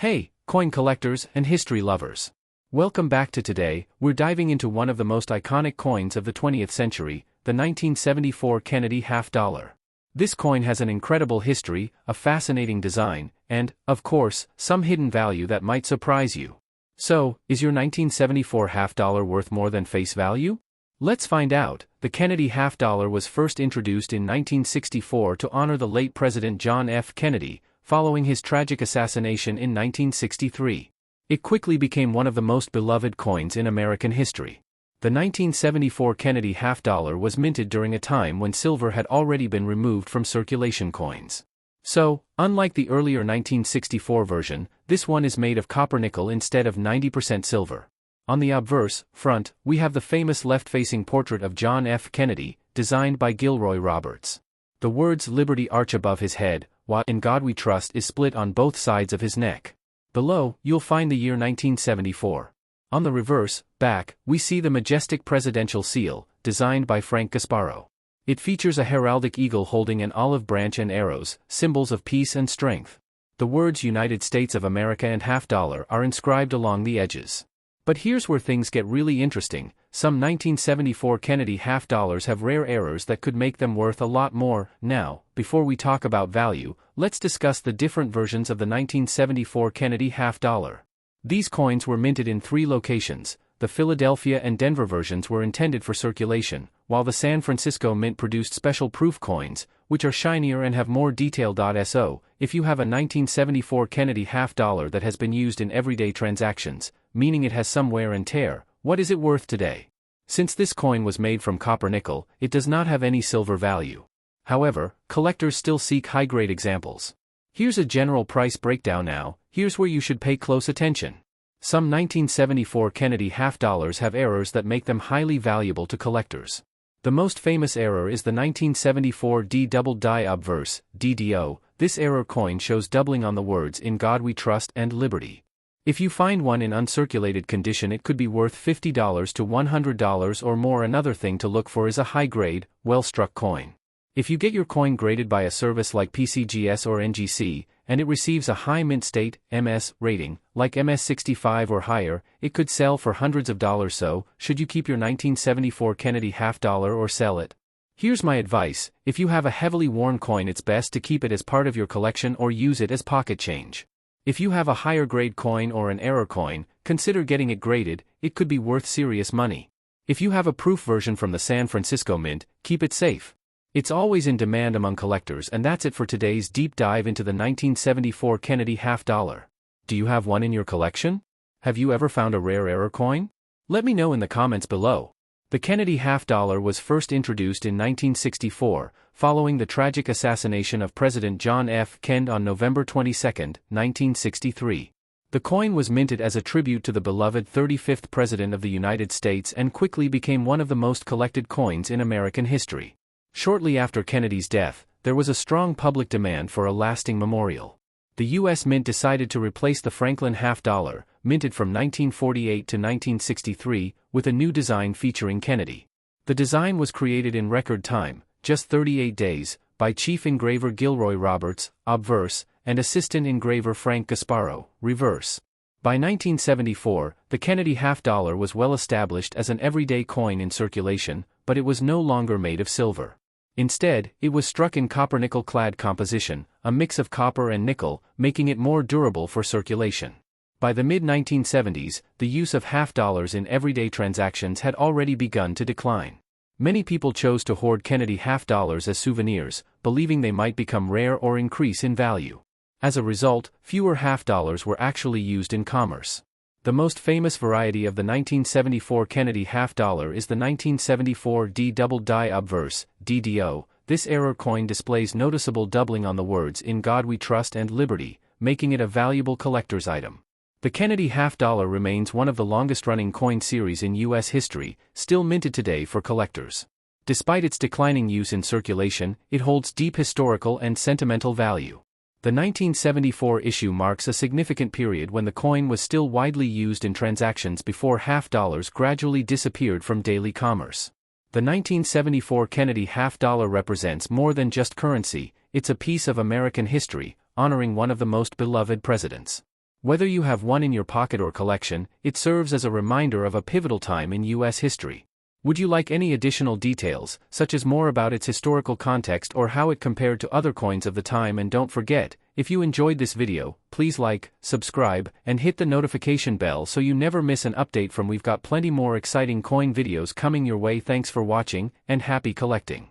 Hey, coin collectors and history lovers. Welcome back to today. We're diving into one of the most iconic coins of the 20th century, the 1974 Kennedy half dollar. This coin has an incredible history, a fascinating design, and, of course, some hidden value that might surprise you. So, is your 1974 half dollar worth more than face value? Let's find out. The Kennedy half dollar was first introduced in 1964 to honor the late President John F. Kennedy, following his tragic assassination in 1963. It quickly became one of the most beloved coins in American history. The 1974 Kennedy half dollar was minted during a time when silver had already been removed from circulation coins. So, unlike the earlier 1964 version, this one is made of copper nickel instead of 90% silver. On the obverse front, we have the famous left-facing portrait of John F. Kennedy, designed by Gilroy Roberts. The words Liberty arch above his head, while In God We Trust is split on both sides of his neck. Below, you'll find the year 1974. On the reverse back, we see the majestic presidential seal, designed by Frank Gasparo. It features a heraldic eagle holding an olive branch and arrows, symbols of peace and strength. The words United States of America and half dollar are inscribed along the edges. But here's where things get really interesting. Some 1974 Kennedy half dollars have rare errors that could make them worth a lot more. Now, before we talk about value, let's discuss the different versions of the 1974 Kennedy half dollar. These coins were minted in 3 locations. The Philadelphia and Denver versions were intended for circulation, while the San Francisco Mint produced special proof coins, which are shinier and have more detail. So, if you have a 1974 Kennedy half dollar that has been used in everyday transactions, meaning it has some wear and tear, what is it worth today? Since this coin was made from copper nickel, it does not have any silver value. However, collectors still seek high-grade examples. Here's a general price breakdown now. Here's where you should pay close attention. Some 1974 Kennedy half dollars have errors that make them highly valuable to collectors. The most famous error is the 1974 D double die obverse, DDO. This error coin shows doubling on the words In God We Trust and Liberty. If you find one in uncirculated condition, it could be worth $50 to $100 or more. Another thing to look for is a high-grade, well-struck coin. If you get your coin graded by a service like PCGS or NGC, and it receives a high mint state, MS, rating, like MS65 or higher, it could sell for hundreds of dollars. So, should you keep your 1974 Kennedy half dollar or sell it? Here's my advice. If you have a heavily worn coin, it's best to keep it as part of your collection or use it as pocket change. If you have a higher grade coin or an error coin, consider getting it graded. It could be worth serious money. If you have a proof version from the San Francisco Mint, keep it safe. It's always in demand among collectors. And that's it for today's deep dive into the 1974 Kennedy half dollar. Do you have one in your collection? Have you ever found a rare error coin? Let me know in the comments below. The Kennedy half dollar was first introduced in 1964, following the tragic assassination of President John F. Kennedy on November 22, 1963. The coin was minted as a tribute to the beloved 35th President of the United States and quickly became one of the most collected coins in American history. Shortly after Kennedy's death, there was a strong public demand for a lasting memorial. The U.S. Mint decided to replace the Franklin half dollar, minted from 1948 to 1963, with a new design featuring Kennedy. The design was created in record time, just 38 days, by Chief Engraver Gilroy Roberts, obverse, and Assistant Engraver Frank Gasparo, reverse. By 1974, the Kennedy half dollar was well established as an everyday coin in circulation, but it was no longer made of silver. Instead, it was struck in copper-nickel-clad composition, a mix of copper and nickel, making it more durable for circulation. By the mid-1970s, the use of half dollars in everyday transactions had already begun to decline. Many people chose to hoard Kennedy half dollars as souvenirs, believing they might become rare or increase in value. As a result, fewer half dollars were actually used in commerce. The most famous variety of the 1974 Kennedy half dollar is the 1974 D double die obverse, DDO. This error coin displays noticeable doubling on the words In God We Trust and Liberty, making it a valuable collector's item. The Kennedy half dollar remains one of the longest-running coin series in U.S. history, still minted today for collectors. Despite its declining use in circulation, it holds deep historical and sentimental value. The 1974 issue marks a significant period when the coin was still widely used in transactions before half dollars gradually disappeared from daily commerce. The 1974 Kennedy half dollar represents more than just currency, it's a piece of American history, honoring one of the most beloved presidents. Whether you have one in your pocket or collection, it serves as a reminder of a pivotal time in U.S. history. Would you like any additional details, such as more about its historical context or how it compared to other coins of the time? And don't forget, if you enjoyed this video, please like, subscribe, and hit the notification bell so you never miss an update from. We've got plenty more exciting coin videos coming your way. Thanks for watching, and happy collecting.